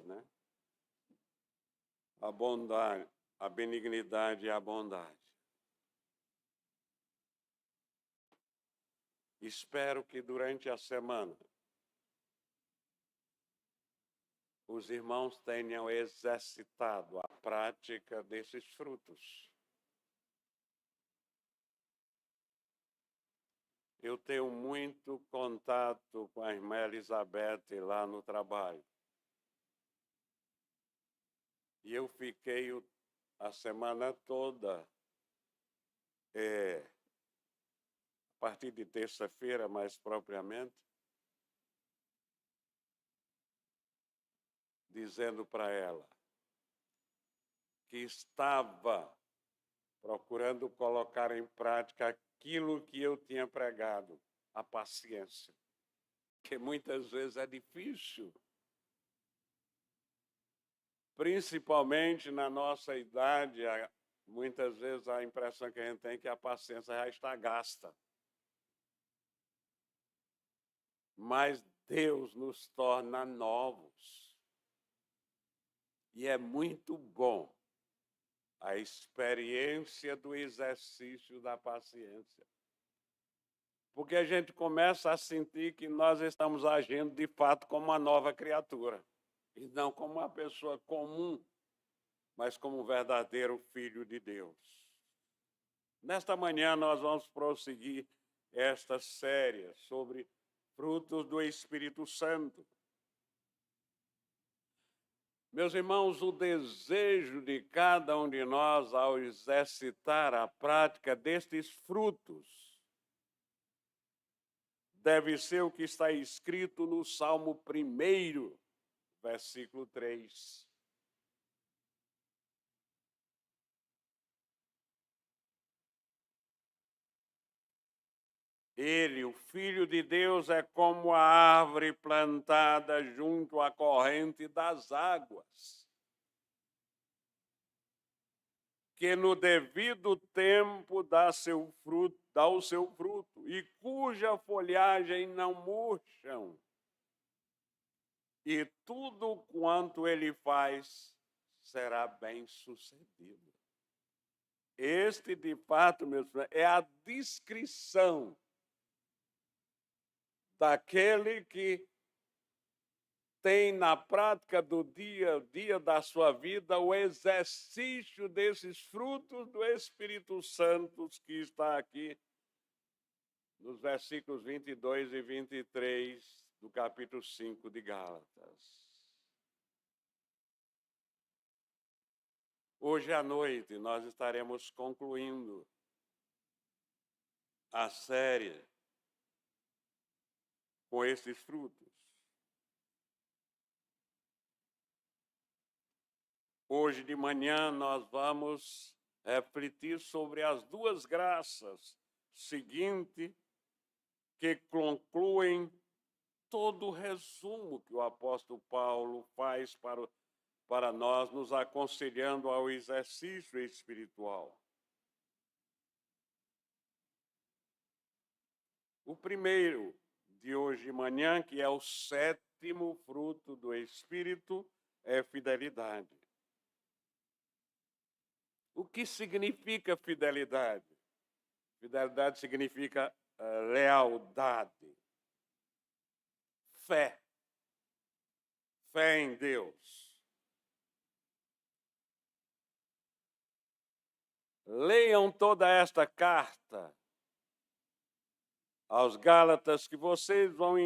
né? A bondade, a benignidade e a bondade. Espero que durante a semana os irmãos tenham exercitado a prática desses frutos. Eu tenho muito contato com a irmã Elizabeth lá no trabalho. E eu fiquei a semana toda, a partir de terça-feira, mais propriamente, dizendo para ela que estava procurando colocar em prática aquilo que eu tinha pregado, a paciência, que muitas vezes é difícil, principalmente na nossa idade. Muitas vezes a impressão que a gente tem é que a paciência já está gasta. Mas Deus nos torna novos. E é muito bom a experiência do exercício da paciência. Porque a gente começa a sentir que nós estamos agindo de fato como uma nova criatura. E não como uma pessoa comum, mas como um verdadeiro filho de Deus. Nesta manhã nós vamos prosseguir esta série sobre frutos do Espírito Santo. Meus irmãos, o desejo de cada um de nós ao exercitar a prática destes frutos deve ser o que está escrito no Salmo 1, versículo 3. Ele, o Filho de Deus, é como a árvore plantada junto à corrente das águas, que no devido tempo dá o seu fruto, e cuja folhagem não murcham. E tudo quanto ele faz será bem-sucedido. Este, de fato, meus filhos, é a descrição daquele que tem na prática do dia a dia da sua vida o exercício desses frutos do Espírito Santo que está aqui nos versículos 22 e 23 do capítulo 5 de Gálatas. Hoje à noite nós estaremos concluindo a série com esses frutos. Hoje de manhã nós vamos refletir sobre as duas graças seguintes que concluem todo o resumo que o apóstolo Paulo faz para nós, nos aconselhando ao exercício espiritual. O primeiro de hoje de manhã, que é o 7º fruto do Espírito, é fidelidade. O que significa fidelidade? Fidelidade significa lealdade, fé em Deus. Leiam toda esta carta aos Gálatas, que vocês vão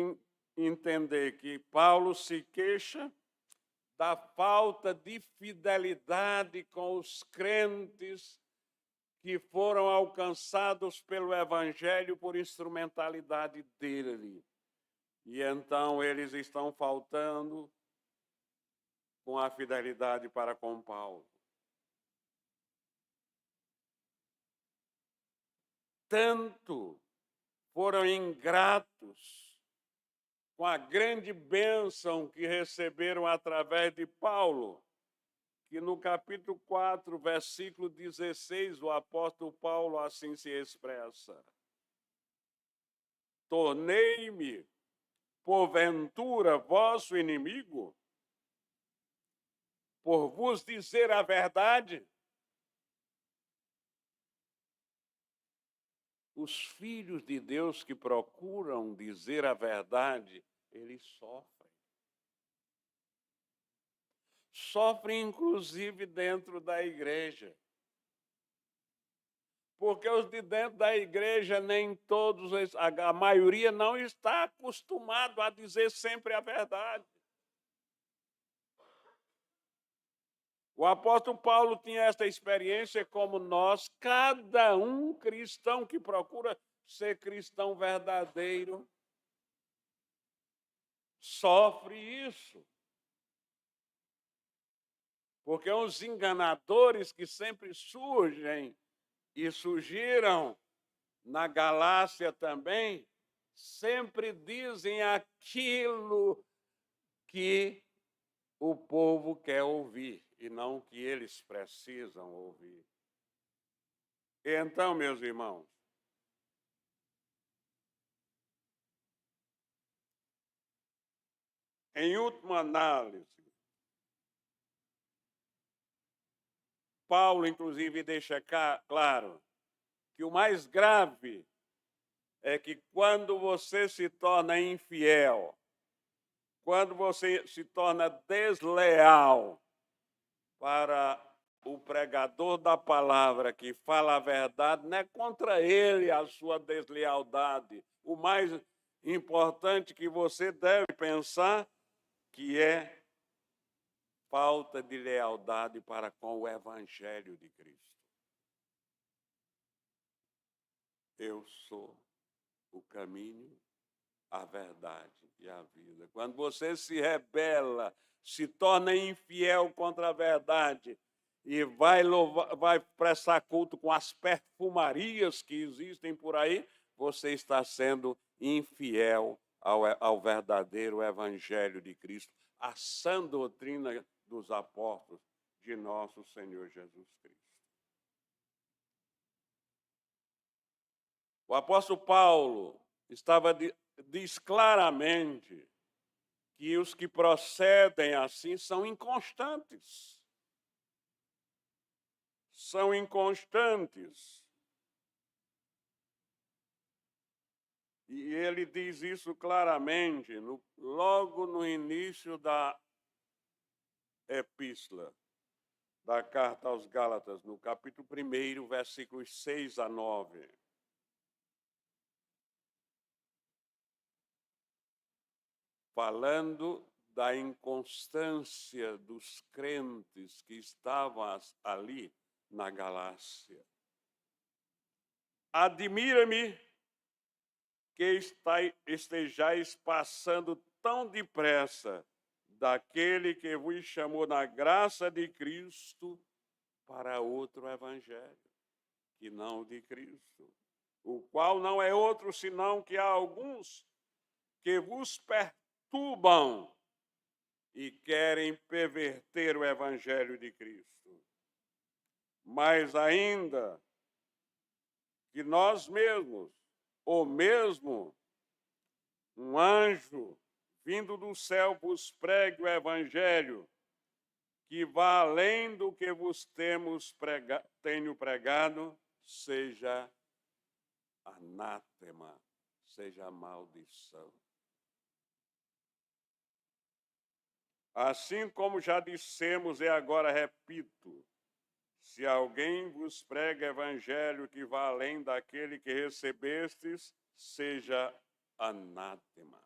entender que Paulo se queixa da falta de fidelidade com os crentes que foram alcançados pelo Evangelho por instrumentalidade dele. E então eles estão faltando com a fidelidade para com Paulo. Tanto foram ingratos com a grande bênção que receberam através de Paulo, que no capítulo 4, versículo 16, o apóstolo Paulo assim se expressa: tornei-me, porventura, vosso inimigo, por vos dizer a verdade. Os filhos de Deus que procuram dizer a verdade, eles sofrem. Sofrem, inclusive, dentro da igreja. Porque os de dentro da igreja, nem todos, a maioria não está acostumado a dizer sempre a verdade. O apóstolo Paulo tinha esta experiência como nós, cada um cristão que procura ser cristão verdadeiro, sofre isso. Porque os enganadores que sempre surgem e surgiram na Galácia também, sempre dizem aquilo que o povo quer ouvir e não o que eles precisam ouvir. Então, meus irmãos, em última análise, Paulo, inclusive, deixa claro que o mais grave é que quando você se torna infiel, quando você se torna desleal para o pregador da palavra que fala a verdade, não é contra ele a sua deslealdade. O mais importante que você deve pensar que é falta de lealdade para com o Evangelho de Cristo. Eu sou o caminho, a verdade e a vida. Quando você se rebela, se torna infiel contra a verdade e vai prestar culto com as perfumarias que existem por aí, você está sendo infiel ao verdadeiro Evangelho de Cristo, à sã doutrina dos apóstolos de nosso Senhor Jesus Cristo. O apóstolo Paulo diz claramente que os que procedem assim são inconstantes. São inconstantes. E ele diz isso claramente logo no início da epístola, da carta aos Gálatas, no capítulo 1, versículos 6 a 9. Falando da inconstância dos crentes que estavam ali na Galácia. Admira-me que estejais passando tão depressa daquele que vos chamou na graça de Cristo para outro evangelho, que não o de Cristo, o qual não é outro senão que há alguns que vos perturbam e querem perverter o evangelho de Cristo. Mas ainda que nós mesmos, ou mesmo um anjo vindo do céu vos pregue o evangelho, que vá além do que vos tenho pregado, seja anátema, seja maldição. Assim como já dissemos e agora repito, se alguém vos prega evangelho que vá além daquele que recebestes, seja anátema.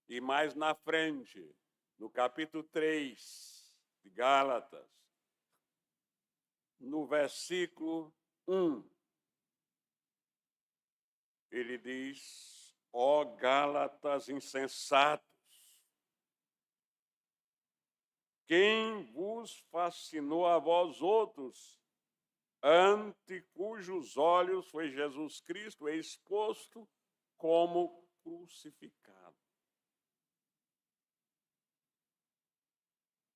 E mais na frente, no capítulo 3 de Gálatas, no versículo 1, ele diz: ó Gálatas insensatos, quem vos fascinou a vós outros, ante cujos olhos foi Jesus Cristo exposto como crucificado.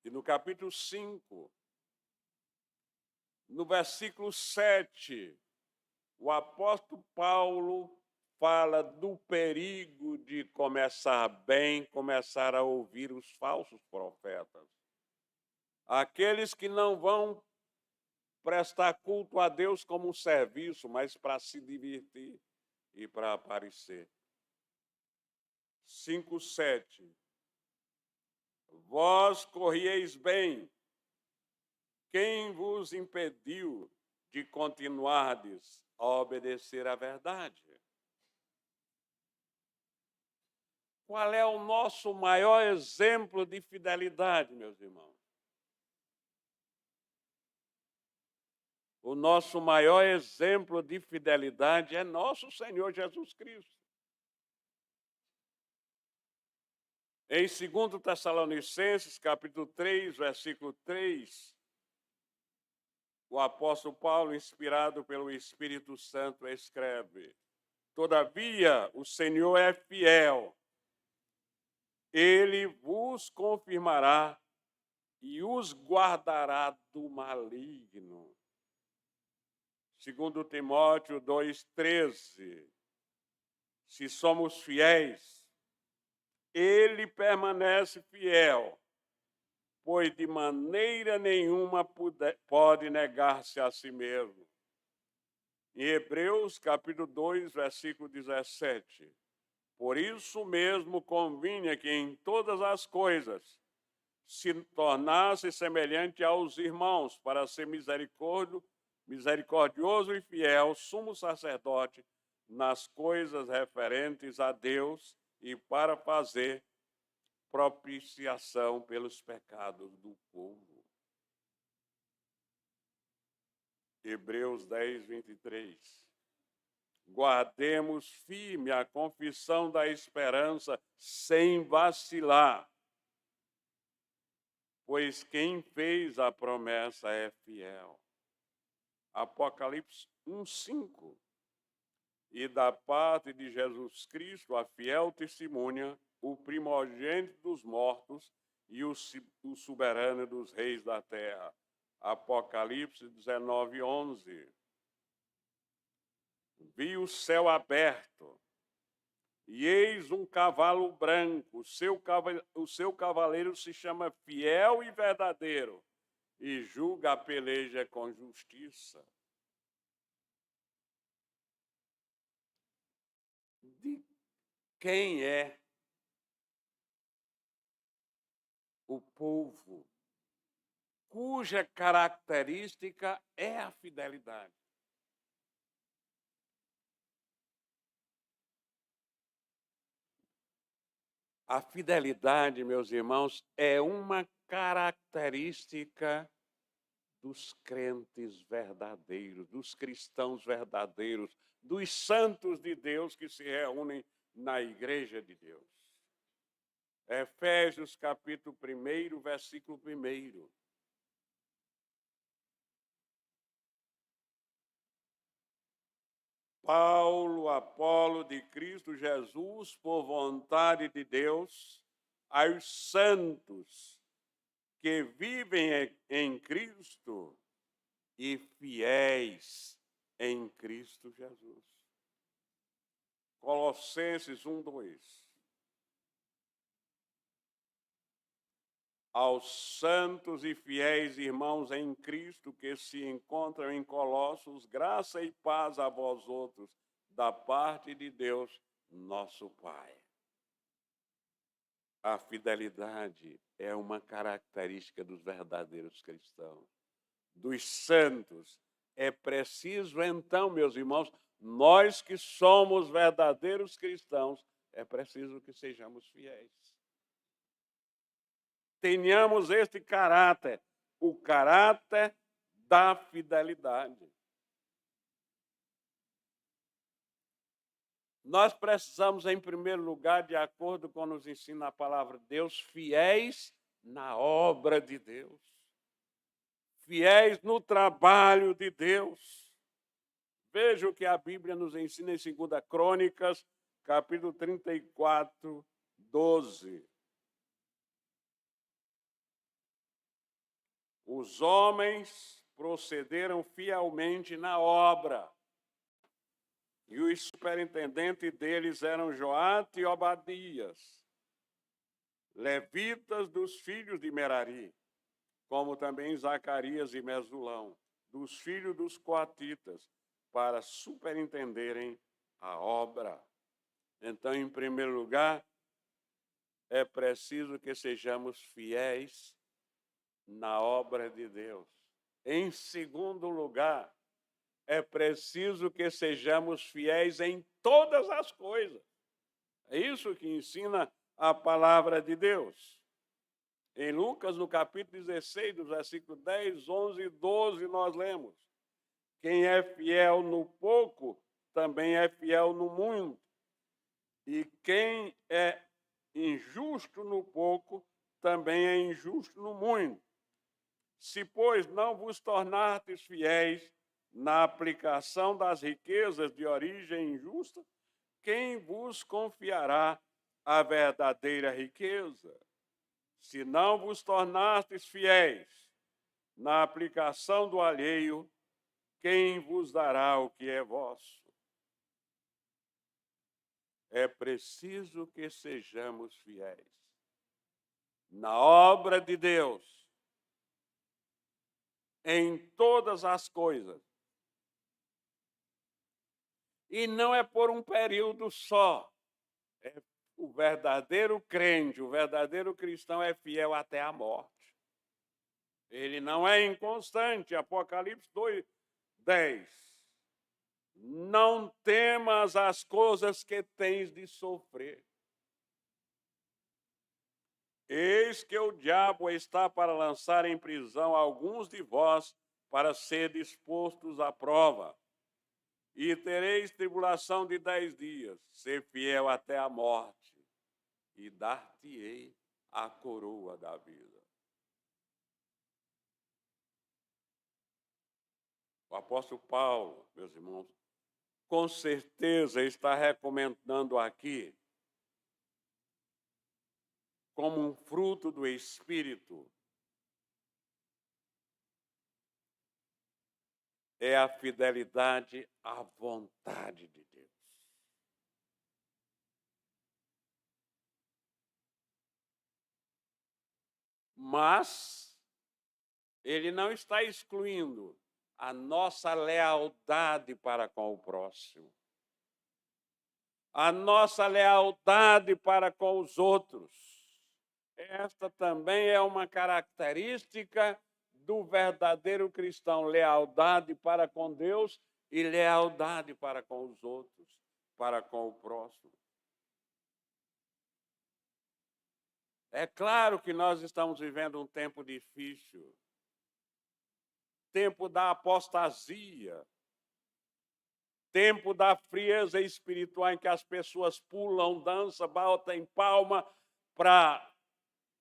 E no capítulo 5, no versículo 7, o apóstolo Paulo fala do perigo de começar bem, começar a ouvir os falsos profetas. Aqueles que não vão prestar culto a Deus como um serviço, mas para se divertir e para aparecer. 5:7. Vós corrieis bem. Quem vos impediu de continuardes a obedecer à verdade? Qual é o nosso maior exemplo de fidelidade, meus irmãos? O nosso maior exemplo de fidelidade é nosso Senhor Jesus Cristo. Em 2 Tessalonicenses, capítulo 3, versículo 3, o apóstolo Paulo, inspirado pelo Espírito Santo, escreve: Todavia, o Senhor é fiel. Ele vos confirmará e os guardará do maligno. 2 Timóteo 2,13. Se somos fiéis, ele permanece fiel, pois de maneira nenhuma pode negar-se a si mesmo. Em Hebreus, capítulo 2, versículo 17. Por isso mesmo convinha que em todas as coisas se tornasse semelhante aos irmãos, para ser misericordioso e fiel, sumo sacerdote nas coisas referentes a Deus e para fazer propiciação pelos pecados do povo. Hebreus 10, 23. Guardemos firme a confissão da esperança sem vacilar, pois quem fez a promessa é fiel. Apocalipse 1:5. E da parte de Jesus Cristo, a fiel testemunha, o primogênito dos mortos e o soberano dos reis da terra. Apocalipse 19:11. Vi o céu aberto, e eis um cavalo branco. O seu cavaleiro se chama Fiel e Verdadeiro, e julga a peleja com justiça. De quem é o povo cuja característica é a fidelidade? A fidelidade, meus irmãos, é uma característica dos crentes verdadeiros, dos cristãos verdadeiros, dos santos de Deus que se reúnem na igreja de Deus. Efésios, capítulo 1, versículo 1. Paulo, Apolo de Cristo Jesus, por vontade de Deus, aos santos que vivem em Cristo e fiéis em Cristo Jesus. Colossenses 1:2. Aos santos e fiéis irmãos em Cristo que se encontram em Colossos, graça e paz a vós outros, da parte de Deus, nosso Pai. A fidelidade é uma característica dos verdadeiros cristãos, dos santos. É preciso, então, meus irmãos, nós que somos verdadeiros cristãos, é preciso que sejamos fiéis. Tenhamos este caráter, o caráter da fidelidade. Nós precisamos, em primeiro lugar, de acordo com nos ensina a palavra de Deus, fiéis na obra de Deus, fiéis no trabalho de Deus. Veja o que a Bíblia nos ensina em 2 Crônicas, capítulo 34, 12. Os homens procederam fielmente na obra, e o superintendente deles eram Joate e Obadias, levitas dos filhos de Merari, como também Zacarias e Mesulão, dos filhos dos coatitas, para superintenderem a obra. Então, em primeiro lugar, é preciso que sejamos fiéis na obra de Deus. Em segundo lugar, é preciso que sejamos fiéis em todas as coisas. É isso que ensina a palavra de Deus. Em Lucas, no capítulo 16, do versículo 10, 11 e 12, nós lemos: quem é fiel no pouco, também é fiel no muito. E quem é injusto no pouco, também é injusto no muito. Se, pois, não vos tornastes fiéis na aplicação das riquezas de origem injusta, quem vos confiará a verdadeira riqueza? Se não vos tornastes fiéis na aplicação do alheio, quem vos dará o que é vosso? É preciso que sejamos fiéis na obra de Deus, em todas as coisas. E não é por um período só. O verdadeiro crente, o verdadeiro cristão é fiel até a morte. Ele não é inconstante. Apocalipse 2, 10. Não temas as coisas que tens de sofrer. Eis que o diabo está para lançar em prisão alguns de vós para ser expostos à prova. E tereis tribulação de 10 dias. Ser fiel até a morte, e dar-te-ei a coroa da vida. O apóstolo Paulo, meus irmãos, com certeza está recomendando aqui, como um fruto do Espírito, é a fidelidade à vontade de Deus. Mas ele não está excluindo a nossa lealdade para com o próximo, a nossa lealdade para com os outros. Esta também é uma característica do verdadeiro cristão: lealdade para com Deus e lealdade para com os outros, para com o próximo. É claro que nós estamos vivendo um tempo difícil, tempo da apostasia, tempo da frieza espiritual, em que as pessoas pulam, dançam, batem palma para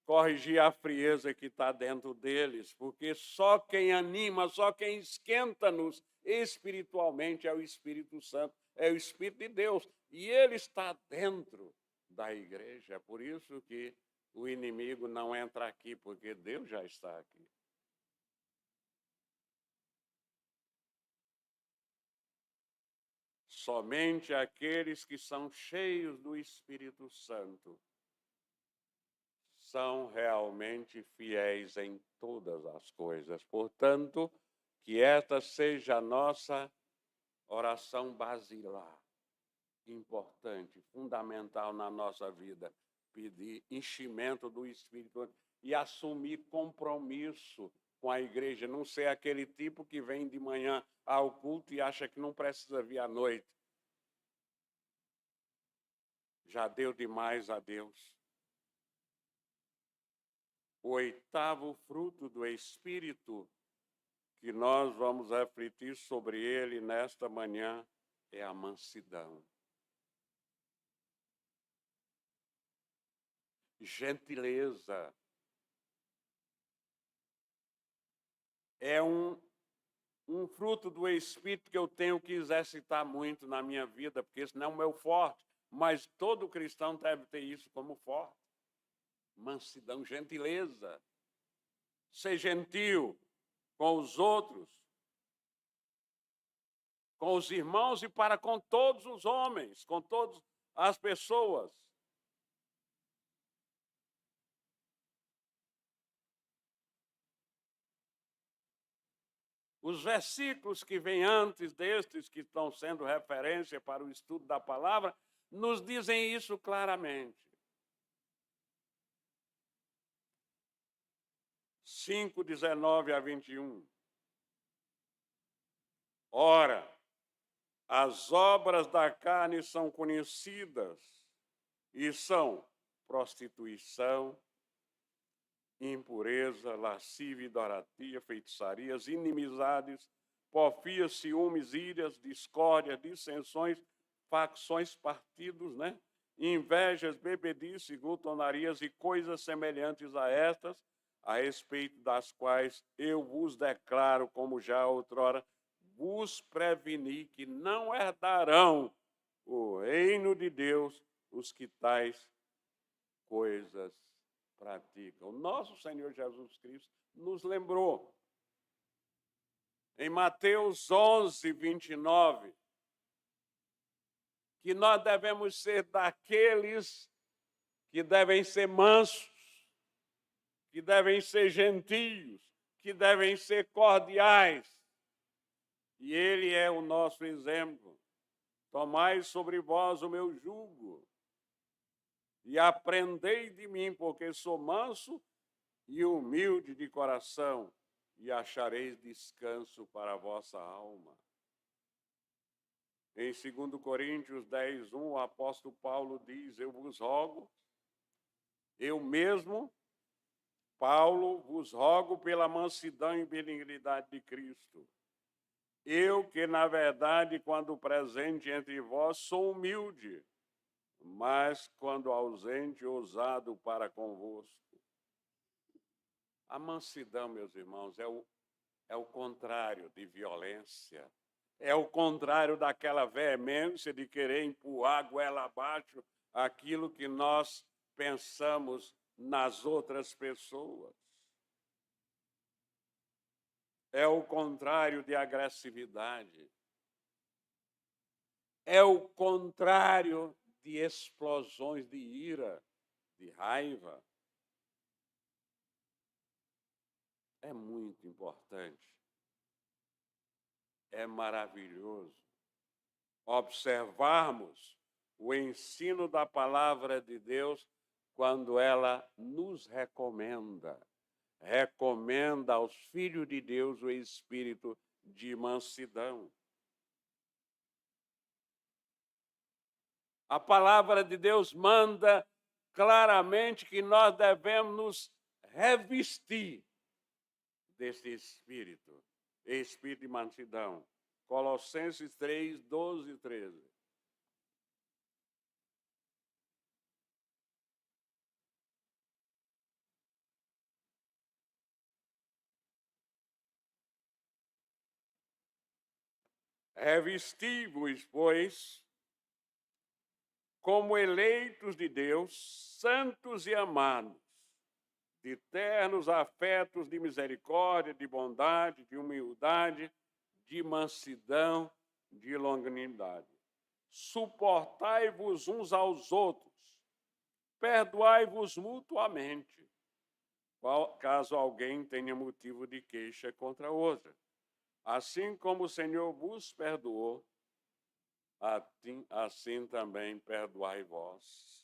corrigir a frieza que está dentro deles, porque só quem anima, só quem esquenta-nos espiritualmente é o Espírito Santo, é o Espírito de Deus, e ele está dentro da igreja. É por isso que o inimigo não entra aqui, porque Deus já está aqui. Somente aqueles que são cheios do Espírito Santo são realmente fiéis em todas as coisas. Portanto, que esta seja a nossa oração basilar, importante, fundamental na nossa vida. Pedir enchimento do Espírito e assumir compromisso com a igreja. Não ser aquele tipo que vem de manhã ao culto e acha que não precisa vir à noite. Já deu demais a Deus. O oitavo fruto do Espírito, que nós vamos refletir sobre ele nesta manhã, é a mansidão. Gentileza. É um fruto do Espírito que eu tenho que exercitar muito na minha vida, porque esse não é o meu forte, mas todo cristão deve ter isso como forte. Mansidão, gentileza. Ser gentil com os outros, com os irmãos e para com todos os homens, com todas as pessoas. Os versículos que vêm antes destes, que estão sendo referência para o estudo da palavra, nos dizem isso claramente. 5:19-21. Ora, as obras da carne são conhecidas e são prostituição, impureza, lascívia, idolatria, feitiçarias, inimizades, porfias, ciúmes, írias, discórdias, dissensões, facções, partidos, invejas, bebedice, glutonarias e coisas semelhantes a estas, a respeito das quais eu vos declaro, como já outrora vos preveni, que não herdarão o reino de Deus os que tais coisas praticam. O nosso Senhor Jesus Cristo nos lembrou, em Mateus 11:29, que nós devemos ser daqueles que devem ser mansos, que devem ser gentios, que devem ser cordiais. E Ele é o nosso exemplo. Tomai sobre vós o meu jugo e aprendei de mim, porque sou manso e humilde de coração, e achareis descanso para a vossa alma. Em 2 Coríntios 10:1, o apóstolo Paulo diz: eu vos rogo, eu mesmo, Paulo, vos rogo pela mansidão e benignidade de Cristo. Eu que, na verdade, quando presente entre vós, sou humilde, mas quando ausente, ousado para convosco. A mansidão, meus irmãos, é o contrário de violência. É o contrário daquela veemência de querer empurrar a goela abaixo aquilo que nós pensamos nas outras pessoas. É o contrário de agressividade. É o contrário de explosões de ira, de raiva. É muito importante. É maravilhoso observarmos o ensino da palavra de Deus quando ela nos recomenda aos filhos de Deus o espírito de mansidão. A palavra de Deus manda claramente que nós devemos nos revestir desse espírito de mansidão. Colossenses 3:12-13. Revesti-vos, pois, como eleitos de Deus, santos e amados, de ternos afetos de misericórdia, de bondade, de humildade, de mansidão, de longanimidade. Suportai-vos uns aos outros, perdoai-vos mutuamente, caso alguém tenha motivo de queixa contra outra. Assim como o Senhor vos perdoou, assim também perdoai vós.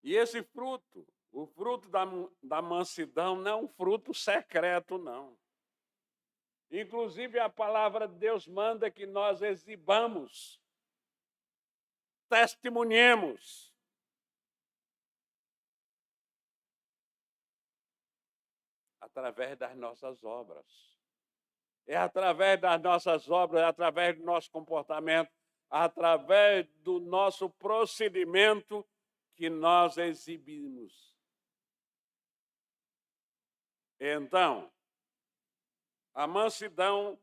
E esse fruto, o fruto da mansidão, não é um fruto secreto, não. Inclusive, a palavra de Deus manda que nós exibamos, testemunhemos. Através das nossas obras. É através das nossas obras, é através do nosso comportamento, através do nosso procedimento que nós exibimos. Então, a mansidão,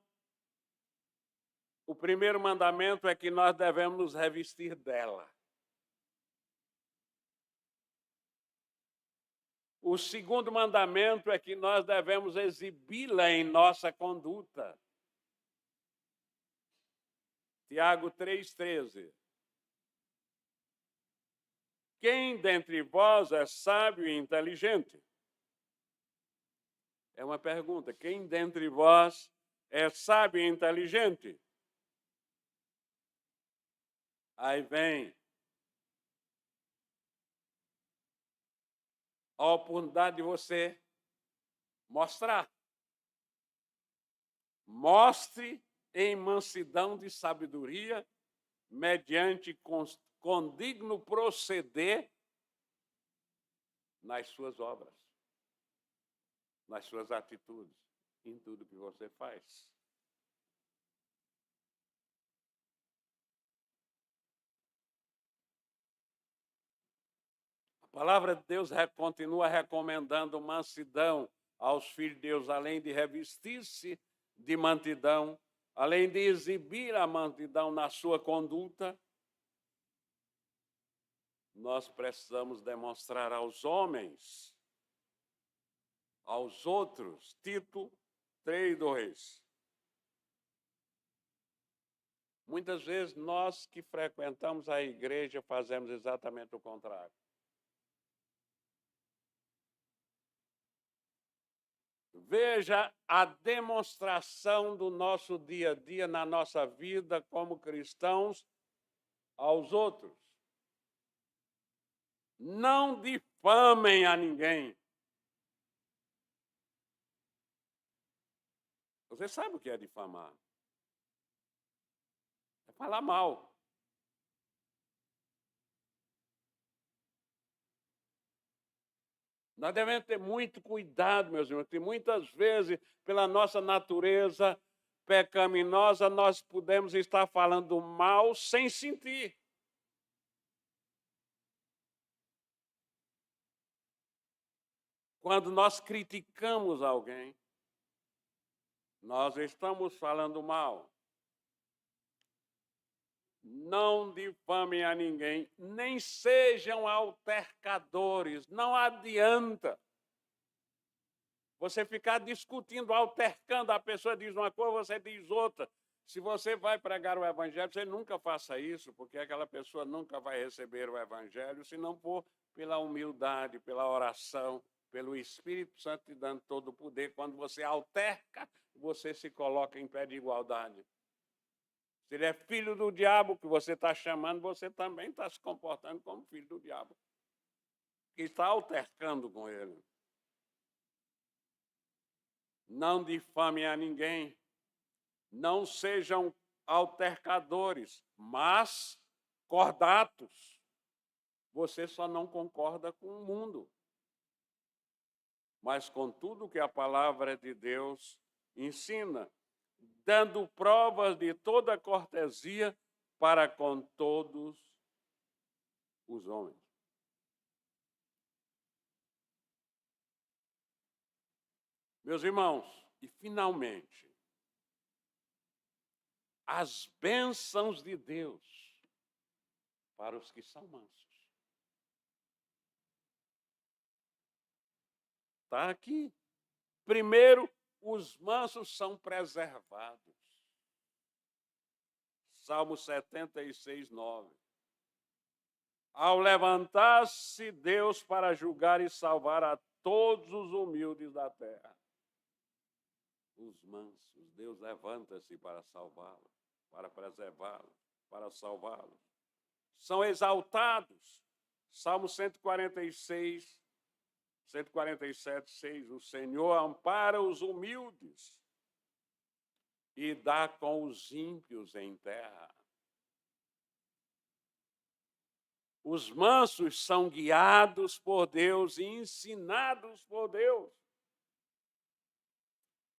o primeiro mandamento é que nós devemos nos revestir dela. O segundo mandamento é que nós devemos exibi-la em nossa conduta. Tiago 3:13. Quem dentre vós é sábio e inteligente? É uma pergunta. Quem dentre vós é sábio e inteligente? Aí vem a oportunidade de você mostrar. Mostre em mansidão de sabedoria, mediante condigno proceder nas suas obras, nas suas atitudes, em tudo que você faz. A palavra de Deus continua recomendando mansidão aos filhos de Deus, além de revestir-se de mansidão, além de exibir a mansidão na sua conduta, nós precisamos demonstrar aos homens, aos outros. Tito 3:2. Muitas vezes nós que frequentamos a igreja fazemos exatamente o contrário. Veja a demonstração do nosso dia a dia na nossa vida como cristãos aos outros. Não difamem a ninguém. Você sabe o que é difamar? É falar mal. Nós devemos ter muito cuidado, meus irmãos, porque muitas vezes, pela nossa natureza pecaminosa, nós podemos estar falando mal sem sentir. Quando nós criticamos alguém, nós estamos falando mal. Não difamem a ninguém, nem sejam altercadores. Não adianta você ficar discutindo, altercando. A pessoa diz uma coisa, você diz outra. Se você vai pregar o evangelho, você nunca faça isso, porque aquela pessoa nunca vai receber o evangelho, se não for pela humildade, pela oração, pelo Espírito Santo te dando todo o poder. Quando você alterca, você se coloca em pé de igualdade. Se ele é filho do diabo que você está chamando, você também está se comportando como filho do diabo, que está altercando com ele. Não difamem a ninguém, não sejam altercadores, mas cordatos. Você só não concorda com o mundo, mas com tudo que a palavra de Deus ensina, dando provas de toda cortesia para com todos os homens. Meus irmãos, e finalmente, as bênçãos de Deus para os que são mansos. Está aqui. Primeiro, os mansos são preservados. Salmo 76:9. Ao levantar-se Deus para julgar e salvar a todos os humildes da terra. Os mansos, Deus levanta-se para salvá-los, para preservá-los, para salvá-los. São exaltados. Salmo 147:6. O Senhor ampara os humildes e dá com os ímpios em terra. Os mansos são guiados por Deus e ensinados por Deus.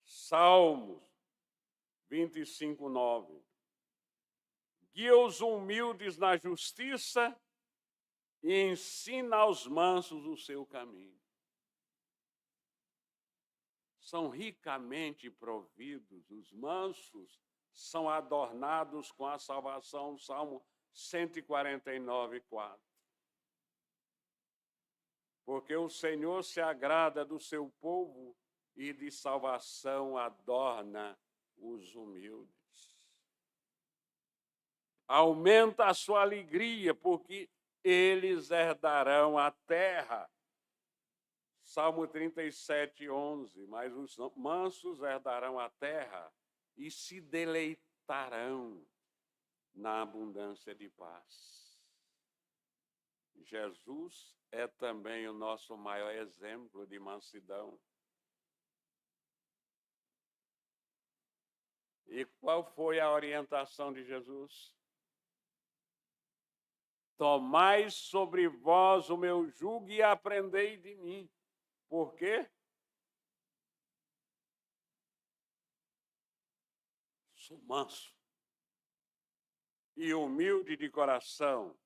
Salmos 25:9. Guia os humildes na justiça e ensina aos mansos o seu caminho. São ricamente providos, os mansos são adornados com a salvação, Salmo 149:4. Porque o Senhor se agrada do seu povo e de salvação adorna os humildes. Aumenta a sua alegria, porque eles herdarão a terra. Salmo 37, 11. Mas os mansos herdarão a terra e se deleitarão na abundância de paz. Jesus é também o nosso maior exemplo de mansidão. E qual foi a orientação de Jesus? Tomai sobre vós o meu jugo e aprendei de mim. Por quê? Sou manso e humilde de coração,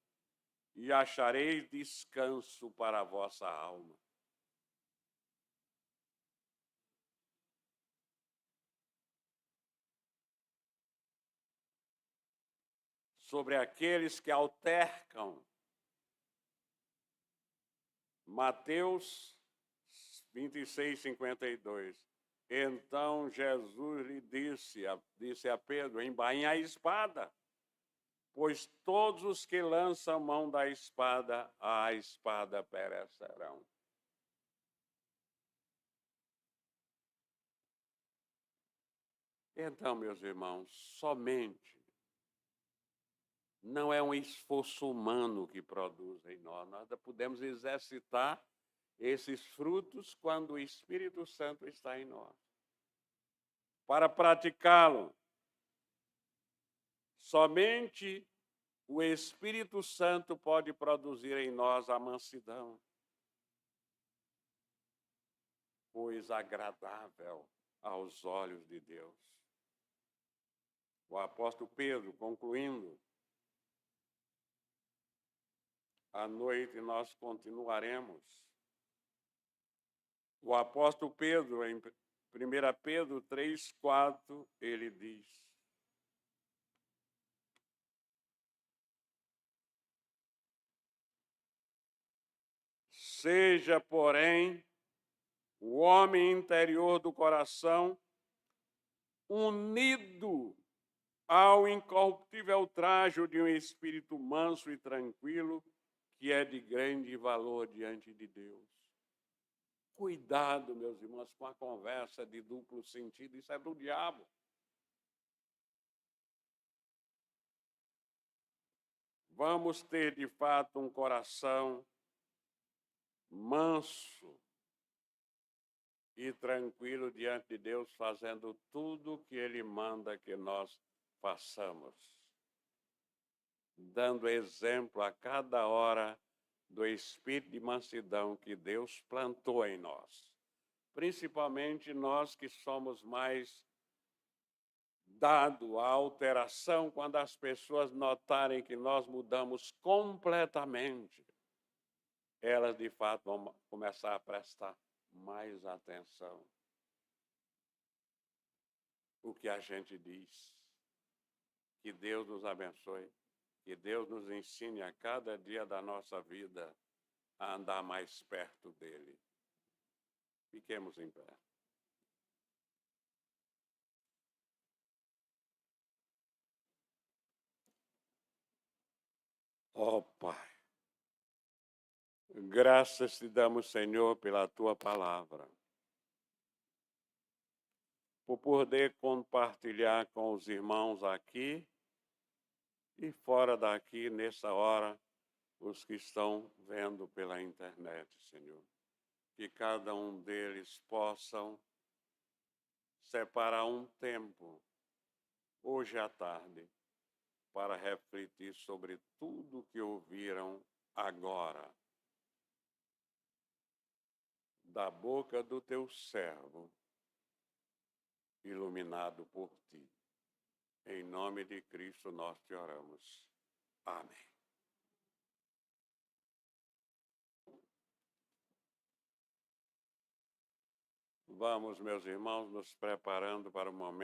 e achareis descanso para a vossa alma. Sobre aqueles que altercam. Mateus 26, 52. Então Jesus lhe disse a Pedro, embainha a espada, pois todos os que lançam mão da espada, a espada perecerão. Então, meus irmãos, somente não é um esforço humano que produz em nós. Nós podemos exercitar esses frutos quando o Espírito Santo está em nós. Para praticá-lo, somente o Espírito Santo pode produzir em nós a mansidão, pois agradável aos olhos de Deus. O apóstolo Pedro, concluindo, à noite nós continuaremos. O apóstolo Pedro, em 1 Pedro 3, 4, ele diz: seja, porém, o homem interior do coração unido ao incorruptível trajo de um espírito manso e tranquilo, que é de grande valor diante de Deus. Cuidado, meus irmãos, com a conversa de duplo sentido, isso é do diabo. Vamos ter, de fato, um coração manso e tranquilo diante de Deus, fazendo tudo o que Ele manda que nós façamos, dando exemplo a cada hora do espírito de mansidão que Deus plantou em nós, principalmente nós que somos mais dados à alteração, quando as pessoas notarem que nós mudamos completamente, elas de fato vão começar a prestar mais atenção no que a gente diz. Que Deus nos abençoe, que Deus nos ensine a cada dia da nossa vida a andar mais perto dele. Fiquemos em pé. Ó Pai, graças te damos, Senhor, pela tua palavra, por poder compartilhar com os irmãos aqui e fora daqui, nessa hora, os que estão vendo pela internet, Senhor. Que cada um deles possam separar um tempo, hoje à tarde, para refletir sobre tudo que ouviram agora, da boca do teu servo, iluminado por ti. Em nome de Cristo nós te oramos. Amém. Vamos, meus irmãos, nos preparando para o momento